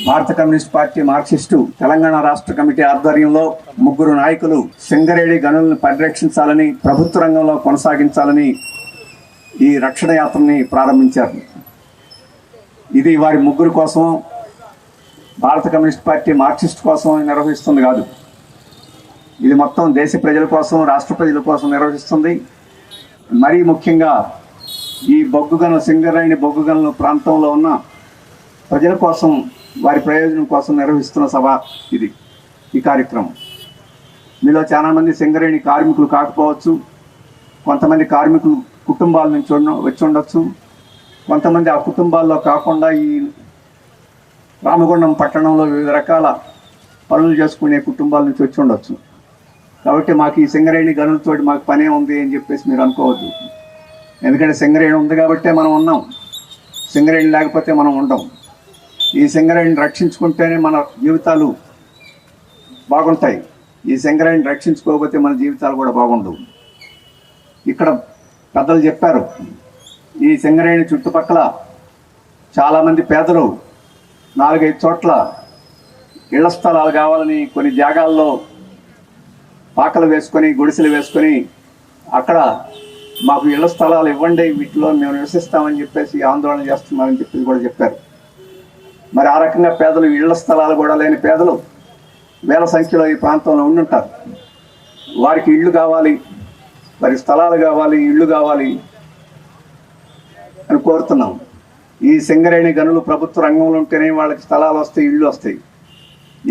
భారత communist party Marxist Telangana రాష్ట్ర committee ఆధ్వర్యంలో ముగ్గురు నాయకులు సింగరేణి గనులను పరిరక్షించాలని, ప్రభుత్వ రంగంలో కొనసాగించాలని ఈ రక్షణ యాత్రని ప్రారంభించారు. ఇది వారి ముగ్గురు కోసం, భారత కమ్యూనిస్ట్ పార్టీ మార్క్సిస్ట్ కోసం నిర్వహిస్తుంది కాదు. ఇది మొత్తం దేశ ప్రజల కోసం, రాష్ట్ర ప్రజల కోసం నిర్వహిస్తుంది. మరీ ముఖ్యంగా ఈ బొగ్గు గనుల, సింగరేణి బొగ్గు గనుల ప్రాంతంలో ఉన్న ప్రజల కోసం, వారి ప్రయోజనం కోసం నిర్వహిస్తున్న సభ ఇది. ఈ కార్యక్రమం మీలో చాలామంది సింగరేణి కార్మికులు కాకపోవచ్చు, కొంతమంది కార్మికులు కుటుంబాల నుంచి వచ్చి ఉండొచ్చు, కొంతమంది ఆ కుటుంబాల్లో కాకుండా ఈ రామగుండం పట్టణంలో వివిధ రకాల పనులు చేసుకునే కుటుంబాల నుంచి వచ్చి ఉండొచ్చు. కాబట్టి మాకు ఈ సింగరేణి గనులతో మాకు పనే ఉంది అని చెప్పేసి మీరు అనుకోవద్దు. ఎందుకంటే సింగరేణి ఉంది కాబట్టే మనం ఉన్నాం, సింగరేణి లేకపోతే మనం ఉండం. ఈ సింగరేణిని రక్షించుకుంటేనే మన జీవితాలు బాగుంటాయి. ఈ సింగరేణిని రక్షించుకోకపోతే మన జీవితాలు కూడా బాగుండవు. ఇక్కడ పెద్దలు చెప్పారు, ఈ సింగరేణి చుట్టుపక్కల చాలామంది పేదలు 4-5 చోట్ల ఇళ్ల స్థలాలు కావాలని కొన్ని జాగాల్లో పాకలు వేసుకొని, గుడిసెలు వేసుకొని, అక్కడ మాకు ఇళ్ల స్థలాలు ఇవ్వండి, వీటిలో మేము నివసిస్తామని చెప్పేసి ఆందోళన చేస్తున్నామని చెప్పేసి కూడా చెప్పారు. మరి ఆ రకంగా పేదలు, ఇళ్ల స్థలాలు కూడా లేని పేదలు వేల సంఖ్యలో ఈ ప్రాంతంలో ఉండుంటారు. వారికి ఇళ్ళు కావాలి, వారికి స్థలాలు కావాలి, ఇళ్ళు కావాలి అని కోరుతున్నాం. ఈ సింగరేణి గనులు ప్రభుత్వ రంగంలో ఉంటేనే వాళ్ళకి స్థలాలు వస్తాయి, ఇళ్ళు వస్తాయి.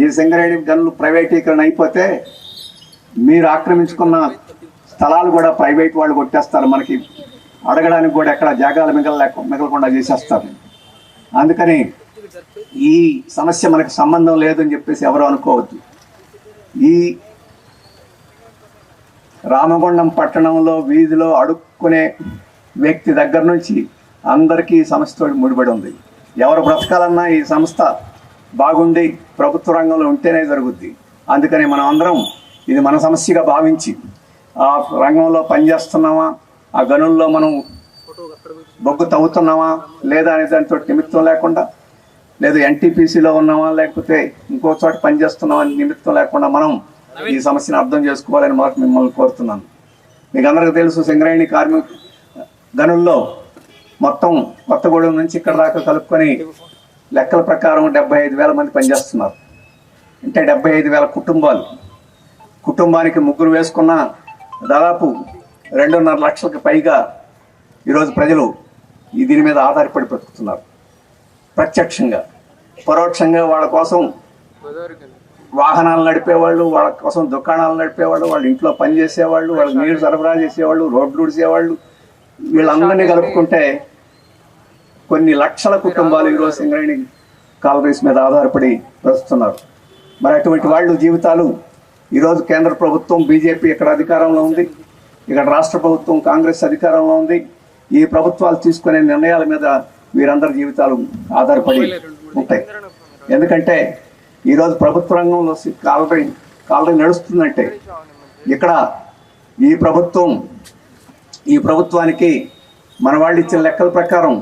ఈ సింగరేణి గనులు ప్రైవేటీకరణ అయిపోతే మీరు ఆక్రమించుకున్న స్థలాలు కూడా ప్రైవేట్ వాళ్ళు కొట్టేస్తారు. మనకి అడగడానికి కూడా ఎక్కడ జాగాలు మిగలకుండా చేసేస్తారు. అందుకని ఈ సమస్య మనకు సంబంధం లేదని చెప్పేసి ఎవరు అనుకోవద్దు. ఈ రామగుండం పట్టణంలో వీధిలో అడుక్కునే వ్యక్తి దగ్గర నుంచి అందరికీ ఈ సంస్థతో ముడిపడి ఉంది. ఎవరు బ్రతకాలన్నా ఈ సంస్థ బాగుండి ప్రభుత్వ రంగంలో ఉంటేనే జరుగుద్ది. అందుకని మనం అందరం ఇది మన సమస్యగా భావించి ఆ రంగంలో పనిచేస్తున్నామా, ఆ గనుల్లో మనం బొగ్గు తవ్వుతున్నామా లేదా అనే దానితో నిమిత్తం లేకుండా, లేదు ఎన్టీపీసీలో ఉన్నామా లేకపోతే ఇంకో చోట పనిచేస్తున్నామా అని నిమిత్తం లేకుండా మనం ఈ సమస్యను అర్థం చేసుకోవాలని మాకు మిమ్మల్ని కోరుతున్నాను. మీకు అందరికీ తెలుసు, సింగరేణి కార్మిక గనుల్లో మొత్తం కొత్తగూడెం నుంచి ఇక్కడ దాకా కలుపుకొని లెక్కల ప్రకారం 75,000 మంది పనిచేస్తున్నారు. అంటే 75,000 కుటుంబాలు. కుటుంబానికి ముగ్గురు వేసుకున్న దాదాపు 2.5 లక్షలకు పైగా ఈరోజు ప్రజలు దీని మీద ఆధారపడి బ్రతుకుతున్నారు. ప్రత్యక్షంగా, పరోక్షంగా వాళ్ళ కోసం వాహనాలు నడిపేవాళ్ళు, వాళ్ళ కోసం దుకాణాలు నడిపేవాళ్ళు, వాళ్ళ ఇంట్లో పనిచేసేవాళ్ళు, వాళ్ళకి నీరు సరఫరా చేసేవాళ్ళు, రోడ్లు ఊడ్చేవాళ్ళు, వీళ్ళందరినీ కలుపుకుంటే కొన్ని లక్షల కుటుంబాలు ఈరోజు సింగరేణి కాలరీస్ మీద ఆధారపడి బ్రతుకుతున్నారు. మరి అటువంటి వాళ్ళు జీవితాలు ఈరోజు కేంద్ర ప్రభుత్వం బీజేపీ ఇక్కడ అధికారంలో ఉంది, ఇక్కడ రాష్ట్ర ప్రభుత్వం కాంగ్రెస్ అధికారంలో ఉంది. ఈ ప్రభుత్వాలు తీసుకునే నిర్ణయాల మీద వీరందరి జీవితాలు ఆధారపడి ఉంటాయి. ఎందుకంటే ఈరోజు ప్రభుత్వ రంగంలో కాలరీ నడుస్తుందంటే ఇక్కడ ఈ ప్రభుత్వానికి మన వాళ్ళు ఇచ్చిన లెక్కల ప్రకారం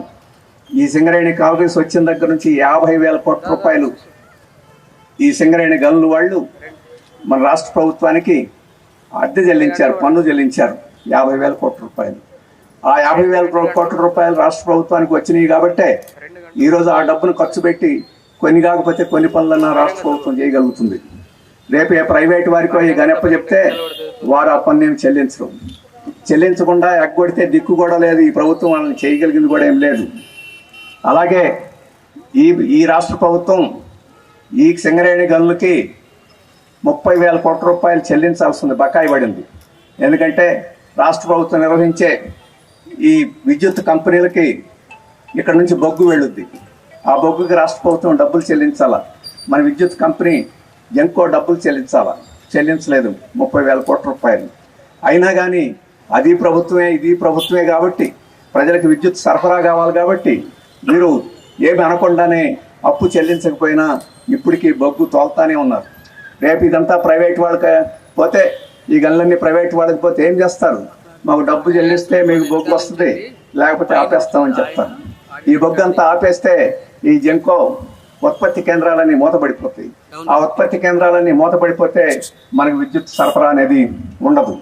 ఈ సింగరేణి కాలరీస్ వచ్చిన దగ్గర నుంచి 50,000 కోట్ల రూపాయలు ఈ సింగరేణి గనులు వాళ్ళు మన రాష్ట్ర ప్రభుత్వానికి అద్దె చెల్లించారు, పన్ను చెల్లించారు 50,000 కోట్ల రూపాయలు. ఆ 50,000 కోట్ల రూపాయలు రాష్ట్ర ప్రభుత్వానికి వచ్చినాయి కాబట్టే ఈరోజు ఆ డబ్బును ఖర్చు పెట్టి కొన్ని కాకపోతే కొన్ని పనులన్నా రాష్ట్ర ప్రభుత్వం చేయగలుగుతుంది. రేపు ఏ ప్రైవేట్ వారికో ఈ గనెప్ప చెప్తే వారు ఆ పన్ను చెల్లించకుండా ఎగ్గొడితే దిక్కు కూడా లేదు. ఈ ప్రభుత్వం వాళ్ళని చేయగలిగింది కూడా ఏం లేదు. అలాగే ఈ రాష్ట్ర ప్రభుత్వం ఈ సింగరేణి గనులకి 30,000 కోట్ల రూపాయలు చెల్లించాల్సింది బకాయి పడింది. ఎందుకంటే రాష్ట్ర ప్రభుత్వం నిర్వహించే ఈ విద్యుత్ కంపెనీలకి ఇక్కడ నుంచి బొగ్గు వెళ్ళుద్ది. ఆ బొగ్గుకి రాష్ట్ర ప్రభుత్వం డబ్బులు చెల్లించాలా. మన విద్యుత్ కంపెనీ జెన్కో డబ్బులు చెల్లించలేదు 30,000 కోట్ల రూపాయలు. అయినా కానీ అది ప్రభుత్వమే, ఇది ప్రభుత్వమే కాబట్టి ప్రజలకు విద్యుత్ సరఫరా కావాలి కాబట్టి మీరు ఏమి అనకుండానే అప్పు చెల్లించకపోయినా ఇప్పటికీ బొగ్గు తోలుతానే ఉన్నారు. రేపు ఇదంతా ప్రైవేట్ వాళ్ళకి పోతే, ఈ గనులన్నీ ప్రైవేట్ వాళ్ళకి పోతే ఏం చేస్తారు? మాకు డబ్బు చెల్లిస్తే మీకు బొగ్గు వస్తుంది, లేకపోతే ఆపేస్తామని చెప్తారు. ఈ బొగ్గు అంతా ఆపేస్తే ఈ జెన్కో ఉత్పత్తి కేంద్రాలన్నీ మూతపడిపోతాయి. ఆ ఉత్పత్తి కేంద్రాలన్నీ మూతపడిపోతే మనకు విద్యుత్ సరఫరా అనేది ఉండదు.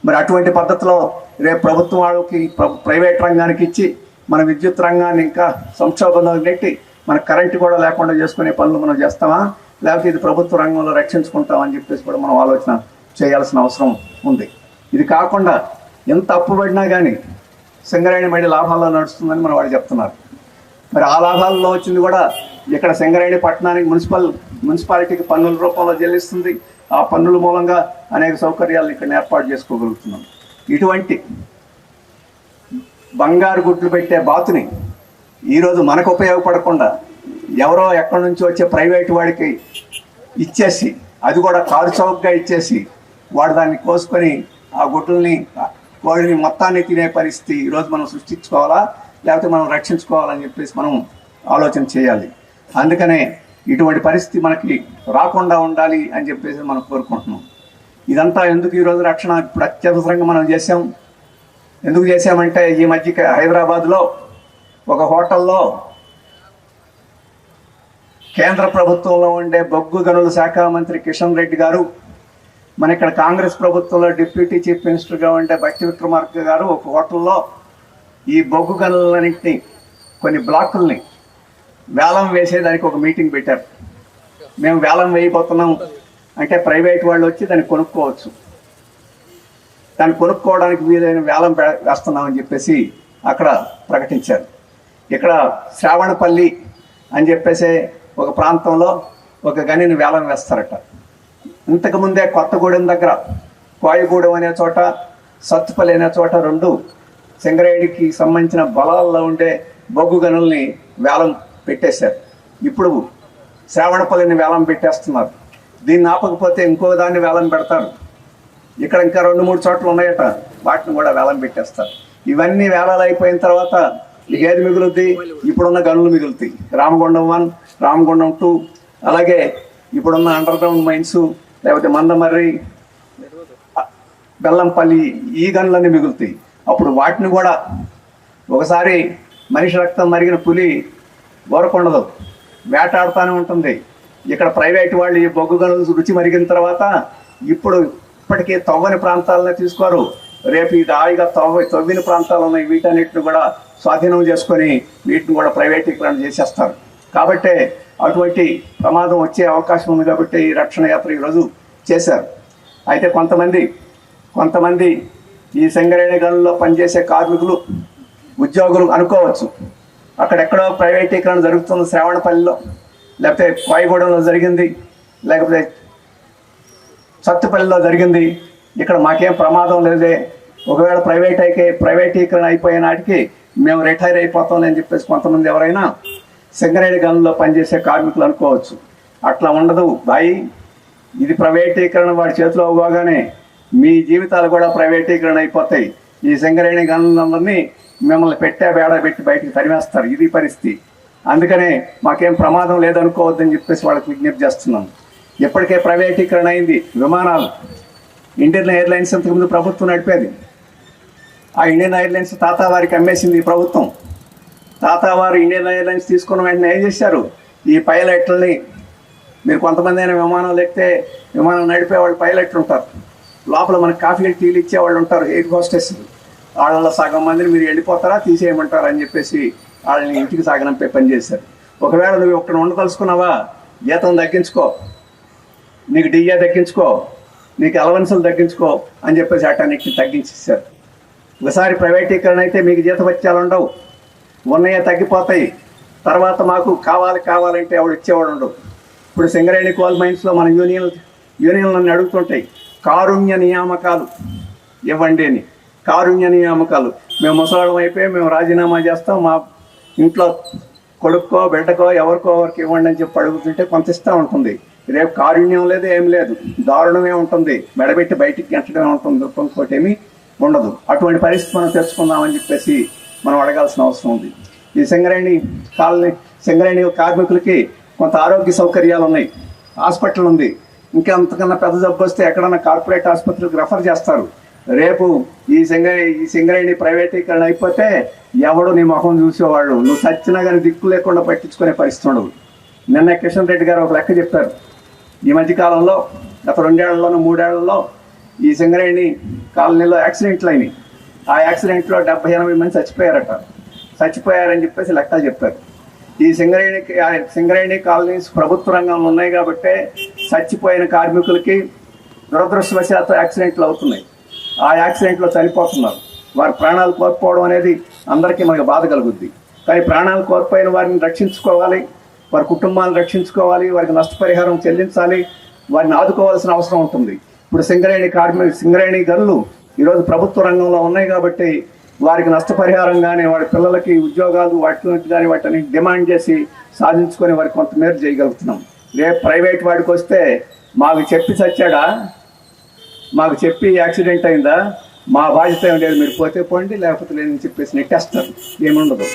మరి అటువంటి పద్ధతిలో రేపు ప్రభుత్వం వాళ్ళకి ప్రైవేట్ రంగానికి ఇచ్చి మన విద్యుత్ రంగాన్ని ఇంకా సంక్షోభంలో నెట్టి మన కరెంటు కూడా లేకుండా చేసుకునే పనులు మనం చేస్తామా, లేకపోతే ఇది ప్రభుత్వ రంగంలో రక్షించుకుంటామని చెప్పేసి కూడా మనం ఆలోచన చేయాల్సిన అవసరం ఉంది. ఇది కాకుండా ఎంత అప్పు పడినా కానీ సింగరేణి మళ్ళీ లాభాల్లో నడుస్తుందని మన వాళ్ళు చెప్తున్నారు. మరి ఆ లాభాల్లో వచ్చింది కూడా ఇక్కడ సింగరేణి పట్టణానికి మున్సిపాలిటీకి పన్నుల రూపంలో చెల్లిస్తుంది. ఆ పన్నుల మూలంగా అనేక సౌకర్యాలు ఇక్కడ ఏర్పాటు చేసుకోగలుగుతున్నాం. ఇటువంటి బంగారు గుడ్లు పెట్టే బాతుని ఈరోజు మనకు ఉపయోగపడకుండా ఎవరో ఎక్కడి నుంచి వచ్చే ప్రైవేటు వాడికి ఇచ్చేసి, అది కూడా కారు చౌకగా ఇచ్చేసి వాడు దాన్ని కోసుకొని ఆ గుడ్లని కోడిని మొత్తాన్ని తినే పరిస్థితి ఈరోజు మనం సృష్టించుకోవాలా, లేకపోతే మనం రక్షించుకోవాలని చెప్పేసి మనం ఆలోచన చేయాలి. అందుకనే ఇటువంటి పరిస్థితి మనకి రాకుండా ఉండాలి అని చెప్పేసి మనం కోరుకుంటున్నాం. ఇదంతా ఎందుకు ఈరోజు రక్షణ ఇప్పుడు అత్యవసరంగా మనం చేసాం. ఎందుకు చేసామంటే ఈ మధ్య హైదరాబాద్లో ఒక హోటల్లో కేంద్ర ప్రభుత్వంలో ఉండే బొగ్గు గనుల శాఖ మంత్రి కిషన్ రెడ్డి గారు, మన ఇక్కడ కాంగ్రెస్ ప్రభుత్వంలో డిప్యూటీ చీఫ్ మినిస్టర్గా ఉండే బట్టి విక్రమార్క గారు ఒక హోటల్లో ఈ బొగ్గు గనులన్నింటినీ కొన్ని బ్లాకుల్ని వేలం వేసేదానికి ఒక మీటింగ్ పెట్టారు. మేము వేలం వేయబోతున్నాం అంటే ప్రైవేట్ వాళ్ళు వచ్చి దాన్ని కొనుక్కోవచ్చు, దాన్ని కొనుక్కోవడానికి వీలైన వేలం వేస్తున్నామని చెప్పేసి అక్కడ ప్రకటించారు. ఇక్కడ శ్రావణపల్లి అని చెప్పేసి ఒక ప్రాంతంలో ఒక గనిని వేలం వేస్తారట. ఇంతకుముందే కొత్తగూడెం దగ్గర కోయగూడెం అనే చోట, సత్తుపల్లి అనే చోట రెండు సింగరేణికి సంబంధించిన బలాల్లో ఉండే బొగ్గు గనుల్ని వేలం పెట్టేశారు. ఇప్పుడు శ్రావణపల్లిని వేలం పెట్టేస్తున్నారు. దీన్ని ఆపకపోతే ఇంకో దాన్ని వేలం పెడతారు. ఇక్కడ ఇంకా 2-3 చోట్ల ఉన్నాయట, వాటిని కూడా వేలం పెట్టేస్తారు. ఇవన్నీ వేలాలు అయిపోయిన తర్వాత ఏది మిగులుద్ది? ఇప్పుడున్న గనులు మిగులుతాయి. రామగుండం 1, రామగుండం 2, అలాగే ఇప్పుడున్న అండర్ గ్రౌండ్ మైన్స్, లేకపోతే మందమర్రి, బెల్లంపల్లి, ఈ గనులన్నీ మిగులుతాయి. అప్పుడు వాటిని కూడా ఒకసారి మనిషి రక్తం మరిగిన పులి ఊరకుండదు, వేటాడుతూనే ఉంటుంది. ఇక్కడ ప్రైవేట్ వాళ్ళు ఈ బొగ్గు గనులు రుచి మరిగిన తర్వాత ఇప్పటికీ తవ్వని ప్రాంతాలనే తీసుకోరు. రేపు ఇది హాయిగా తవ్విన ప్రాంతాలు ఉన్నాయి, వీటన్నిటిని కూడా స్వాధీనం చేసుకొని వీటిని కూడా ప్రైవేటీకరణ చేసేస్తారు. కాబట్టే అటువంటి ప్రమాదం వచ్చే అవకాశం ఉంది. కాబట్టి ఈ రక్షణ యాత్ర ఈరోజు చేశారు. అయితే కొంతమంది ఈ సింగరేణి గనుల్లో పనిచేసే కార్మికులు, ఉద్యోగులు అనుకోవచ్చు అక్కడెక్కడో ప్రైవేటీకరణ జరుగుతుంది, శ్రావణపల్లిలో, లేకపోతే కోయగూడెంలో జరిగింది, లేకపోతే సత్తుపల్లిలో జరిగింది, ఇక్కడ మాకేం ప్రమాదం లేదే, ఒకవేళ ప్రైవేటీకరణ అయిపోయే నాటికి మేము రిటైర్ అయిపోతాం అని చెప్పేసి కొంతమంది ఎవరైనా సింగరేణి గనుల్లో పనిచేసే కార్మికులు అనుకోవచ్చు. అట్లా ఉండదు బాయ్. ఇది ప్రైవేటీకరణ వాడి చేతిలో అవ్వగానే మీ జీవితాలు కూడా ప్రైవేటీకరణ అయిపోతాయి. ఈ సింగరేణి గనులందరినీ మిమ్మల్ని బేడ పెట్టి బయటికి తరిమేస్తారు. ఇది పరిస్థితి. అందుకనే మాకేం ప్రమాదం లేదనుకోవద్దని చెప్పేసి వాళ్ళకి విజ్ఞప్తి చేస్తున్నాం. ఇప్పటికే ప్రైవేటీకరణ అయింది. విమానాలు, ఇండియన్ ఎయిర్లైన్స్ ఇంతకుముందు ప్రభుత్వం నడిపేది. ఆ ఇండియన్ ఎయిర్లైన్స్ తాతావారికి అమ్మేసింది ప్రభుత్వం. తాతావారు ఇండియన్ ఎయిర్లైన్స్ తీసుకున్న వెంటనే ఏం చేశారు? ఈ పైలట్లని, మీరు కొంతమంది అయినా విమానం ఎక్కితే విమానం నడిపే వాళ్ళు పైలట్లు ఉంటారు, లోపల మనకు కాఫీలు టీలు ఇచ్చేవాళ్ళు ఉంటారు, ఎయిర్ హోస్టెస్. వాళ్ళలో సగం మందిని మీరు వెళ్ళిపోతారా తీసేయమంటారా అని చెప్పేసి వాళ్ళని ఇంటికి సాగనంపే పని చేశారు. ఒకవేళ నువ్వు ఒక్కడ ఉండదలుచుకున్నావా, జీతం తగ్గించుకో, నీకు డిఏ తగ్గించుకో, నీకు అలవెన్సులు తగ్గించుకో అని చెప్పేసి అటన్నిటిని తగ్గించేశారు. ఒకసారి ప్రైవేటీకరణ అయితే మీకు జీతభత్యాలు ఉండవు, ఉన్నయే తగ్గిపోతాయి. తర్వాత మాకు కావాలంటే ఎవడు ఇచ్చేవాడు ఉండవు. ఇప్పుడు సింగరేణి కోల్ మైన్స్లో మన యూనియన్లను అడుగుతుంటాయి, కారుణ్య నియామకాలు ఇవ్వండి అని. కారుణ్య నియామకాలు, మేము ముసలాళ్ళం అయిపోయి మేము రాజీనామా చేస్తాం, మా ఇంట్లో కొడుక్కో బిడ్డకో ఎవరికో ఇవ్వండి అని చెప్పి అడుగుతుంటే కొంత ఇస్తూ ఉంటుంది. రేపు కారుణ్యం లేదు, ఏం లేదు, దారుణమే ఉంటుంది, మెడబెట్టి బయటికి గెంటడమే ఉంటుంది, ఇంకోటి ఏమీ ఉండదు. అటువంటి పరిస్థితి మనం తెచ్చుకుందామని చెప్పేసి మనం అడగాల్సిన అవసరం ఉంది. ఈ సింగరేణి కార్మికులకి కొంత ఆరోగ్య సౌకర్యాలు ఉన్నాయి, హాస్పిటల్ ఉంది. ఇంకా అంతకన్నా పెద్ద జబ్బు వస్తే ఎక్కడన్నా కార్పొరేట్ ఆసుపత్రికి రెఫర్ చేస్తారు. రేపు ఈ సింగరేణి ప్రైవేటీకరణ అయిపోతే ఎవడు నీ ముఖం చూసేవాళ్ళు, నువ్వు సచ్చినా కానీ దిక్కు లేకుండా పట్టించుకునే పరిస్థితి ఉండదు. నిన్న కిషన్ రెడ్డి గారు ఒక లెక్క చెప్పారు. ఈ మధ్యకాలంలో గత 2 ఏళ్లలోనూ 3 ఏళ్లలో ఈ సింగరేణి కాలనీలో యాక్సిడెంట్లు అయినాయి. ఆ యాక్సిడెంట్లో 70-80 మంది చచ్చిపోయారని చెప్పేసి లెక్కలు చెప్పారు. ఈ సింగరేణి కాలనీస్ ప్రభుత్వ రంగంలో ఉన్నాయి కాబట్టి చచ్చిపోయిన కార్మికులకి దురదృష్టవశాత్తు యాక్సిడెంట్లు అవుతున్నాయి. ఆ యాక్సిడెంట్లో చనిపోతున్నారు. వారి ప్రాణాలు కోల్పోవడం అనేది అందరికీ మనకు బాధ కలుగుద్ది. కానీ ప్రాణాలు కోల్పోయిన వారిని రక్షించుకోవాలి, వారి కుటుంబాలను రక్షించుకోవాలి, వారికి నష్టపరిహారం చెల్లించాలి, వారిని ఆదుకోవాల్సిన అవసరం ఉంటుంది. ఇప్పుడు సింగరేణి గనులు ఈరోజు ప్రభుత్వ రంగంలో ఉన్నాయి కాబట్టి వారికి నష్టపరిహారం కానీ వారి పిల్లలకి ఉద్యోగాలు వాటిని డిమాండ్ చేసి సాధించుకొని వారికి కొంత మేర చేయగలుగుతున్నాం. రేపు ప్రైవేట్ వాడికి వస్తే మాకు చెప్పి చచ్చాడా, మాకు చెప్పి యాక్సిడెంట్ అయిందా, మా బాధ్యత ఏం లేదు, మీరు పోతే పోండి లేకపోతే లేదని చెప్పేసి నెట్టేస్తారు. ఏముండదు.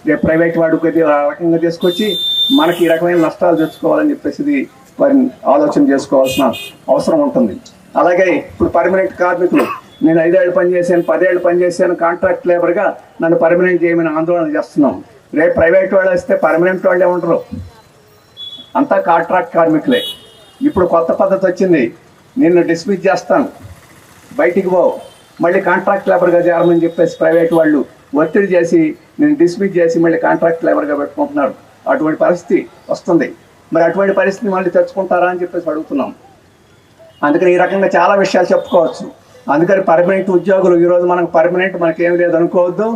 రేపు ప్రైవేట్ వాడికి ఆ రకంగా తీసుకొచ్చి మనకి ఈ రకమైన నష్టాలు తెచ్చుకోవాలని చెప్పేసి వారిని ఆలోచన చేసుకోవాల్సిన అవసరం ఉంటుంది. అలాగే ఇప్పుడు పర్మనెంట్ కార్మికులు, నేను 5 ఏళ్ళు పనిచేశాను, 10 ఏళ్ళు పనిచేశాను, కాంట్రాక్ట్ లేబర్గా నన్ను పర్మనెంట్ చేయమని ఆందోళన చేస్తున్నాం. రేపు ప్రైవేట్ వాళ్ళు వస్తే పర్మనెంట్ వాళ్ళే ఉండరు, అంతా కాంట్రాక్ట్ కార్మికులే. ఇప్పుడు కొత్త పద్ధతి వచ్చింది, నిన్ను డిస్మిస్ చేస్తాను, బయటికి పో, మళ్ళీ కాంట్రాక్ట్ లేబర్గా చేరమని చెప్పేసి ప్రైవేట్ వాళ్ళు ఒత్తిడి చేసి నేను డిస్మిస్ చేసి మళ్ళీ కాంట్రాక్ట్ లేబర్గా పెట్టుకుంటున్నారు. అటువంటి పరిస్థితి వస్తుంది. మరి అటువంటి పరిస్థితిని మళ్ళీ తెచ్చుకుంటారా అని చెప్పేసి అడుగుతున్నాం. అందుకని ఈ రకంగా చాలా విషయాలు చెప్పుకోవచ్చు. అందుకని పర్మనెంట్ ఉద్యోగులు ఈరోజు మనకేం లేదు అనుకోవద్దు,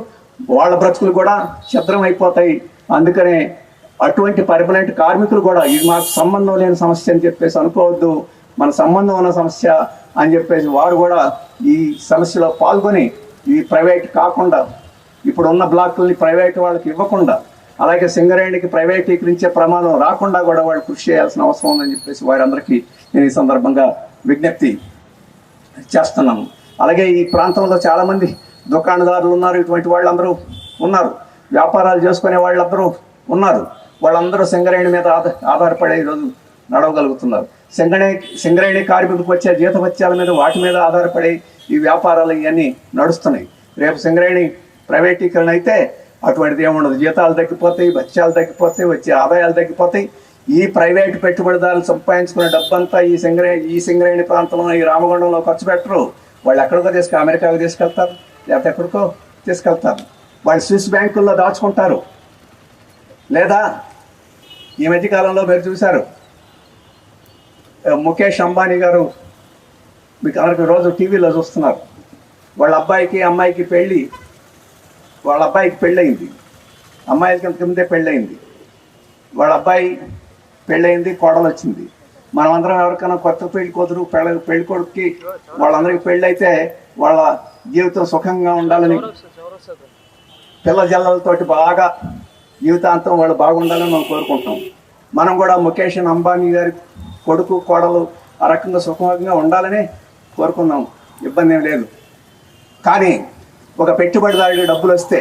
వాళ్ళ బ్రతుకులు కూడా ఛద్రం అయిపోతాయి. అందుకనే అటువంటి పర్మనెంట్ కార్మికులు కూడా ఇది మాకు సంబంధం లేని సమస్య అని చెప్పేసి అనుకోవద్దు, మన సంబంధం ఉన్న సమస్య అని చెప్పేసి వారు కూడా ఈ సమస్యలో పాల్గొని ఈ ప్రైవేట్ కాకుండా ఇప్పుడున్న బ్లాకుల్ని ప్రైవేట్ వాళ్ళకి ఇవ్వకుండా, అలాగే సింగరేణికి ప్రైవేటీకరించే ప్రమాదం రాకుండా కూడా వాళ్ళు కృషి చేయాల్సిన అవసరం ఉందని చెప్పేసి వారందరికీ నేను ఈ సందర్భంగా విజ్ఞప్తి చేస్తున్నాను. అలాగే ఈ ప్రాంతంలో చాలామంది దుకాణదారులు ఉన్నారు, ఇటువంటి వాళ్ళందరూ ఉన్నారు, వ్యాపారాలు చేసుకునే వాళ్ళందరూ ఉన్నారు. వాళ్ళందరూ సింగరేణి మీద ఆధారపడే ఈరోజు నడవగలుగుతున్నారు. సింగరేణి కార్మికులకు వచ్చే జీతభత్యాల మీద వాటి మీద ఆధారపడి ఈ వ్యాపారాలు ఇవన్నీ నడుస్తున్నాయి. రేపు సింగరేణి ప్రైవేటీకరణ అయితే అటువంటిది ఏముండదు. జీతాలు తగ్గిపోతాయి, భత్యాలు తగ్గిపోతాయి, వచ్చే ఆదాయాలు తగ్గిపోతాయి. ఈ ప్రైవేటు పెట్టుబడిదారులు సంపాదించుకునే డబ్బంతా ఈ సింగరేణి ప్రాంతంలో ఈ రామగుండంలో ఖర్చు పెట్టరు. వాళ్ళు ఎక్కడికో అమెరికాకు తీసుకెళ్తారు, లేకపోతే ఎక్కడికో తీసుకెళ్తారు. వాళ్ళు స్విస్ బ్యాంకుల్లో దాచుకుంటారు. లేదా ఈ మధ్యకాలంలో మీరు చూశారు, ముఖేష్ అంబానీ గారు, మీకు అందరికి రోజు టీవీలో చూస్తున్నారు, వాళ్ళ అబ్బాయికి పెళ్ళయింది, అమ్మాయిలకి అంతకుముందే పెళ్ళయింది. వాళ్ళ అబ్బాయి పెళ్ళయింది, కోడలు వచ్చింది. మనమందరం ఎవరికైనా కొత్త పెళ్లి కూతురు పెళ్లి కొడుకుకి వాళ్ళందరికీ పెళ్ళైతే వాళ్ళ జీవితం సుఖంగా ఉండాలని, పిల్ల జల్లలతోటి బాగా జీవితాంతం వాళ్ళు బాగుండాలని మనం కోరుకుంటాం. మనం కూడా ముఖేష్ అంబానీ గారి కొడుకు కోడలు ఆ రకంగా సుఖంగా ఉండాలని కోరుకున్నాం, ఇబ్బంది ఏం లేదు. కానీ ఒక పెట్టుబడిదారుడి డబ్బులు వస్తే